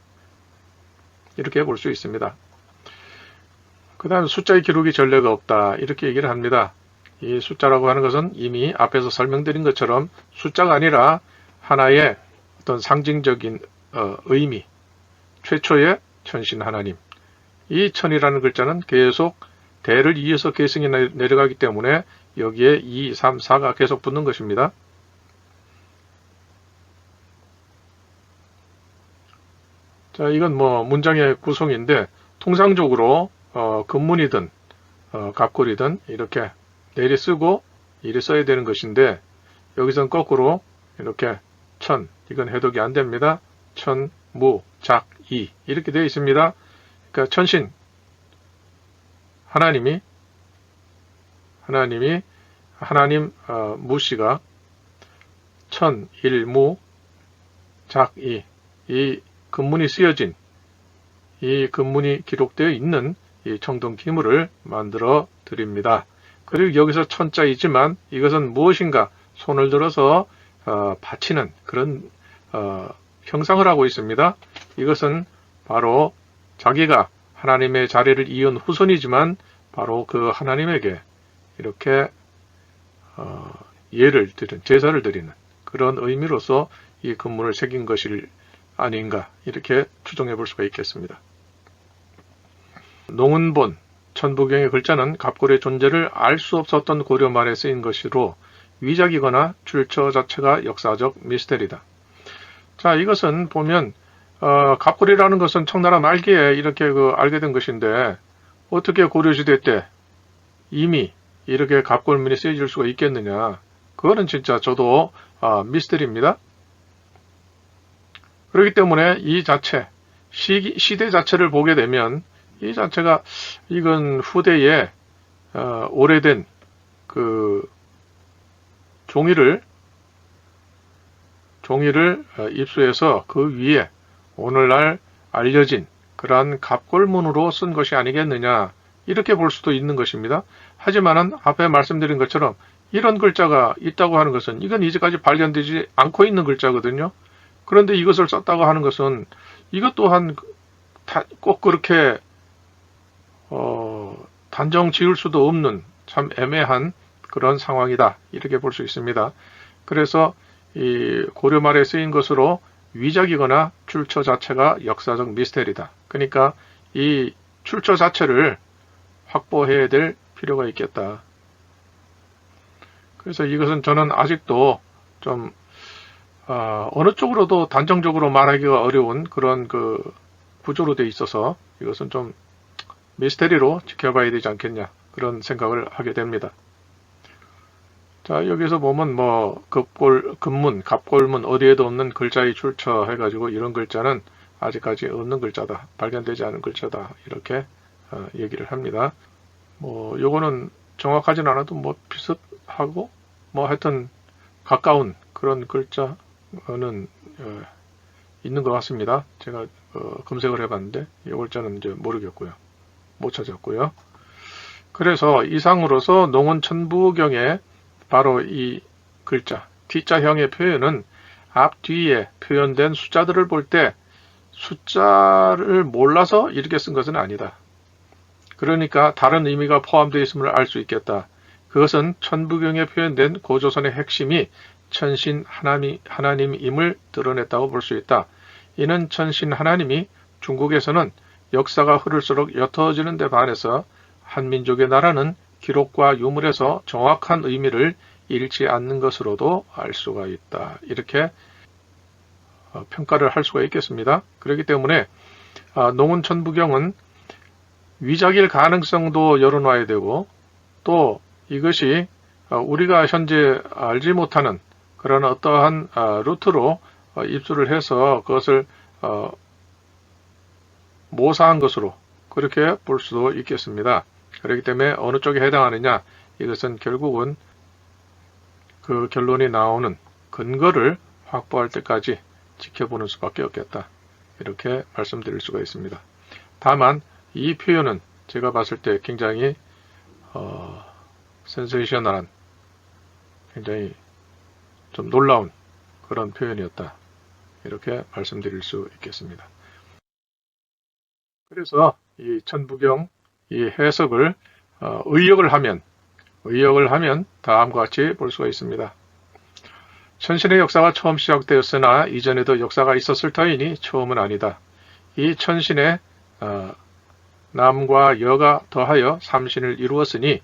[SPEAKER 1] 이렇게 볼 수 있습니다. 그 다음에 숫자의 기록이 전례가 없다. 이렇게 얘기를 합니다. 이 숫자라고 하는 것은 이미 앞에서 설명드린 것처럼 숫자가 아니라 하나의 어떤 상징적인 의미, 최초의 천신 하나님. 이 천이라는 글자는 계속 대를 이어서 계승이 내려가기 때문에 여기에 2, 3, 4가 계속 붙는 것입니다. 자, 이건 뭐 문장의 구성인데 통상적으로 근문이든 갑골이든 이렇게 내리 쓰고 이리 써야 되는 것인데 여기선 거꾸로 이렇게 천, 이건 해독이 안 됩니다. 천, 무, 작, 이 이렇게 되어 있습니다. 그러니까 천신 하나님 무씨가 천, 일, 무, 작, 이 근문이 쓰여진 이 근문이 기록되어 있는 이 청동 기물을 만들어 드립니다. 그리고 여기서 천자이지만 이것은 무엇인가 손을 들어서 바치는 그런 형상을 하고 있습니다. 이것은 바로 자기가 하나님의 자리를 이은 후손이지만 바로 그 하나님에게 이렇게 예를 드리는 제사를 드리는 그런 의미로서 이 근문을 새긴 것이 아닌가 이렇게 추정해 볼 수가 있겠습니다. 농은본 천부경의 글자는 갑골의 존재를 알 수 없었던 고려 말에 쓰인 것으로 위작이거나 출처 자체가 역사적 미스테리다. 자, 이것은 보면 갑골이라는 것은 청나라 말기에 이렇게 알게 된 것인데 어떻게 고려시대 때 이미 이렇게 갑골문이 쓰여질 수가 있겠느냐. 그거는 진짜 저도 미스터리입니다. 그렇기 때문에 이 자체, 시대 자체를 보게 되면 이 자체가 이건 후대에 오래된 그 종이를 입수해서 그 위에 오늘날 알려진 그러한 갑골문으로 쓴 것이 아니겠느냐 이렇게 볼 수도 있는 것입니다. 하지만은 앞에 말씀드린 것처럼 이런 글자가 있다고 하는 것은 이건 이제까지 발견되지 않고 있는 글자거든요. 그런데 이것을 썼다고 하는 것은 이것 또한 꼭 그렇게 단정 지을 수도 없는 참 애매한 그런 상황이다 이렇게 볼 수 있습니다. 그래서 이 고려 말에 쓰인 것으로 위작이거나 출처 자체가 역사적 미스테리다. 그러니까 이 출처 자체를 확보해야 될 필요가 있겠다. 그래서 이것은 저는 아직도 좀 어느 쪽으로도 단정적으로 말하기가 어려운 그런 그 구조로 돼 있어서 이것은 좀 미스테리로 지켜봐야 되지 않겠냐 그런 생각을 하게 됩니다. 자, 여기서 보면 뭐 급문, 갑골문 어디에도 없는 글자의 출처 해가지고 이런 글자는 아직까지 없는 글자다, 발견되지 않은 글자다 이렇게 얘기를 합니다. 뭐 요거는 정확하진 않아도 뭐 비슷하고 뭐 하여튼 가까운 그런 글자는 있는 것 같습니다. 제가 검색을 해봤는데 이 글자는 이제 모르겠고요, 못 찾았고요. 그래서 이상으로서 농원천부경에 바로 이 글자 T자형의 표현은 앞뒤에 표현된 숫자들을 볼 때 숫자를 몰라서 이렇게 쓴 것은 아니다. 그러니까 다른 의미가 포함되어 있음을 알 수 있겠다. 그것은 천부경에 표현된 고조선의 핵심이 천신 하나님임을 드러냈다고 볼 수 있다. 이는 천신 하나님이 중국에서는 역사가 흐를수록 옅어지는 데 반해서 한민족의 나라는 기록과 유물에서 정확한 의미를 잃지 않는 것으로도 알 수가 있다. 이렇게 평가를 할 수가 있겠습니다. 그렇기 때문에 농원천부경은 위작일 가능성도 열어놔야 되고 또 이것이 우리가 현재 알지 못하는 그런 어떠한 루트로 입수를 해서 그것을 모사한 것으로 그렇게 볼 수도 있겠습니다. 그렇기 때문에 어느 쪽에 해당하느냐 이것은 결국은 그 결론이 나오는 근거를 확보할 때까지 지켜보는 수밖에 없겠다. 이렇게 말씀드릴 수가 있습니다. 다만 이 표현은 제가 봤을 때 굉장히 센세이셔널한 굉장히 좀 놀라운 그런 표현이었다. 이렇게 말씀드릴 수 있겠습니다. 그래서 이 천부경 이 해석을 의역을 하면 다음과 같이 볼 수가 있습니다. 천신의 역사가 처음 시작되었으나 이전에도 역사가 있었을 터이니 처음은 아니다. 이 천신의 남과 여가 더하여 삼신을 이루었으니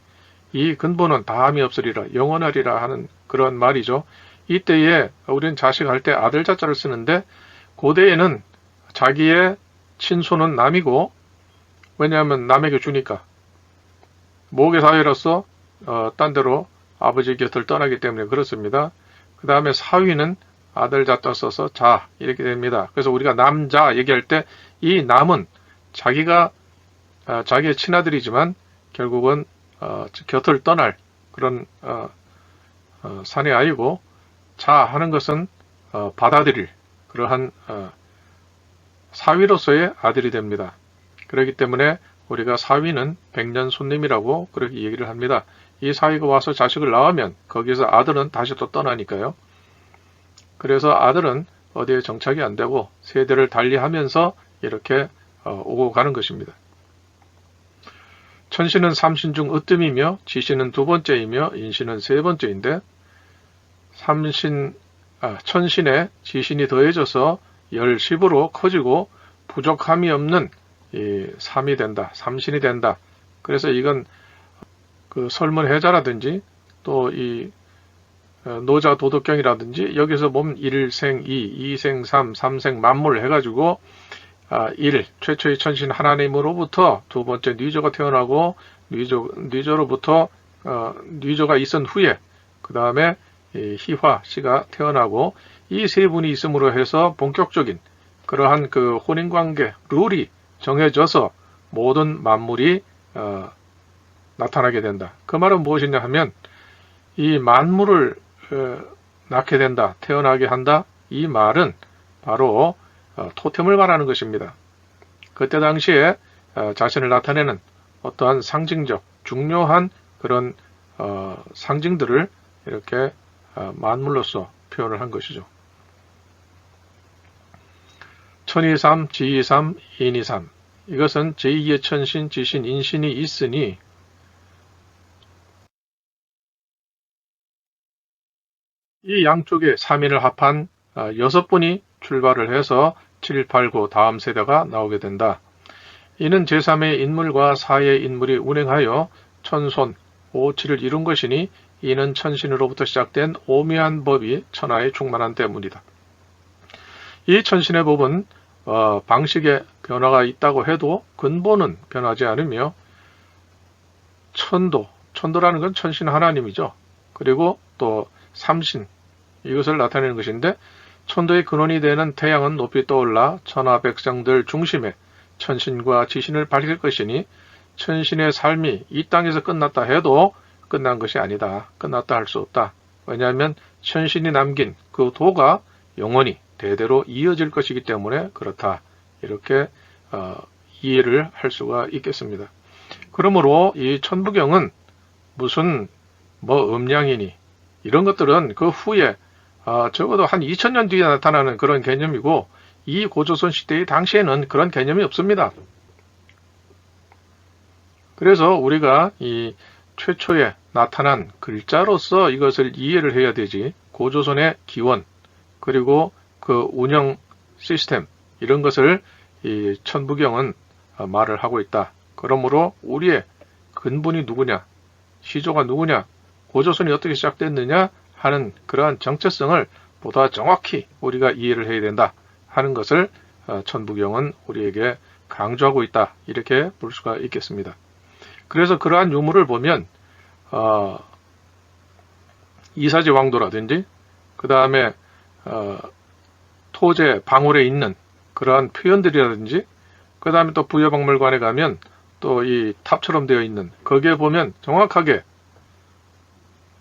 [SPEAKER 1] 이 근본은 다함이 없으리라 영원하리라 하는 그런 말이죠. 이때에 우리는 자식할 때 아들 자자를 쓰는데 고대에는 자기의 친손은 남이고 왜냐하면 남에게 주니까 모계 사회로서 딴 데로 아버지 곁을 떠나기 때문에 그렇습니다. 그 다음에 사위는 아들 자자 써서 자 이렇게 됩니다. 그래서 우리가 남자 얘기할 때 이 남은 자기가 자기의 친아들이지만 결국은 곁을 떠날 그런 사내 아이고 자 하는 것은 받아들일 그러한 사위로서의 아들이 됩니다. 그렇기 때문에 우리가 사위는 백년 손님이라고 그렇게 얘기를 합니다. 이 사위가 와서 자식을 낳으면 거기서 아들은 다시 또 떠나니까요. 그래서 아들은 어디에 정착이 안 되고 세대를 달리하면서 이렇게 오고 가는 것입니다. 천신은 삼신 중 으뜸이며 지신은 두 번째이며 인신은 세 번째인데 천신에 지신이 더해져서 열십으로 커지고 부족함이 없는 이 삼이 된다. 삼신이 된다. 그래서 이건 그 설문해자라든지 또 이 노자 도덕경이라든지 여기서 보면 1생 2, 2생 3, 3생 만물 해가지고 1. 최초의 천신 하나님으로부터 두 번째 뉘조가 태어나고 뉘조로부터 뉘조가 있은 후에 그 다음에 희화 씨가 태어나고 이 세 분이 있음으로 해서 본격적인 그러한 그 혼인관계 룰이 정해져서 모든 만물이 나타나게 된다. 그 말은 무엇이냐 하면 이 만물을 낳게 된다, 태어나게 한다. 이 말은 바로 토템을 말하는 것입니다. 그때 당시에 자신을 나타내는 어떠한 상징적 중요한 그런 상징들을 이렇게 만물로서 표현을 한 것이죠. 천이삼, 지이삼, 인이삼. 이것은 제2의 천신, 지신, 인신이 있으니 이 양쪽에 3인을 합한 6분이 출발을 해서 7, 8, 9 다음 세대가 나오게 된다. 이는 제3의 인물과 4의 인물이 운행하여 천손, 5, 7을 이룬 것이니 이는 천신으로부터 시작된 오묘한 법이 천하에 충만한 때문이다. 이 천신의 법은 방식의 변화가 있다고 해도 근본은 변하지 않으며 천도라는 건 천신 하나님이죠. 그리고 또 삼신, 이것을 나타내는 것인데 천도의 근원이 되는 태양은 높이 떠올라 천하 백성들 중심에 천신과 지신을 밝힐 것이니 천신의 삶이 이 땅에서 끝났다 해도 끝난 것이 아니다. 끝났다 할 수 없다. 왜냐하면 천신이 남긴 그 도가 영원히 대대로 이어질 것이기 때문에 그렇다. 이렇게 이해를 할 수가 있겠습니다. 그러므로 이 천부경은 무슨 음양이니 이런 것들은 그 후에 적어도 한 2000년 뒤에 나타나는 그런 개념이고 이 고조선 시대의 당시에는 그런 개념이 없습니다. 그래서 우리가 이 최초에 나타난 글자로서 이것을 이해를 해야 되지 고조선의 기원 그리고 그 운영 시스템 이런 것을 이 천부경은 말을 하고 있다. 그러므로 우리의 근본이 누구냐, 시조가 누구냐, 고조선이 어떻게 시작됐느냐 하는 그러한 정체성을 보다 정확히 우리가 이해를 해야 된다 하는 것을 천부경은 우리에게 강조하고 있다. 이렇게 볼 수가 있겠습니다. 그래서 그러한 유물을 보면 이사지 왕도라든지 그 다음에 토제 방울에 있는 그러한 표현들이라든지 그 다음에 또 부여박물관에 가면 또 이 탑처럼 되어 있는 거기에 보면 정확하게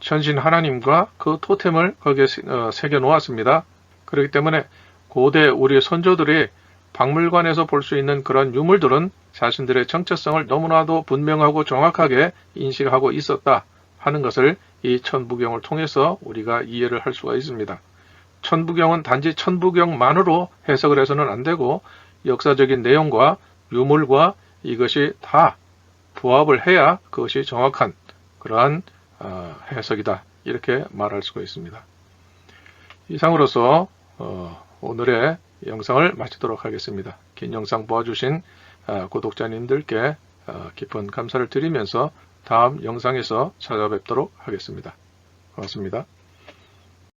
[SPEAKER 1] 천신 하나님과 그 토템을 거기에 새겨 놓았습니다. 그렇기 때문에 고대 우리 선조들이 박물관에서 볼 수 있는 그런 유물들은 자신들의 정체성을 너무나도 분명하고 정확하게 인식하고 있었다 하는 것을 이 천부경을 통해서 우리가 이해를 할 수가 있습니다. 천부경은 단지 천부경만으로 해석을 해서는 안 되고 역사적인 내용과 유물과 이것이 다 부합을 해야 그것이 정확한 그러한 해석이다. 이렇게 말할 수가 있습니다. 이상으로서 오늘의 영상을 마치도록 하겠습니다. 긴 영상 보아주신 구독자님들께 깊은 감사를 드리면서 다음 영상에서 찾아뵙도록 하겠습니다. 고맙습니다.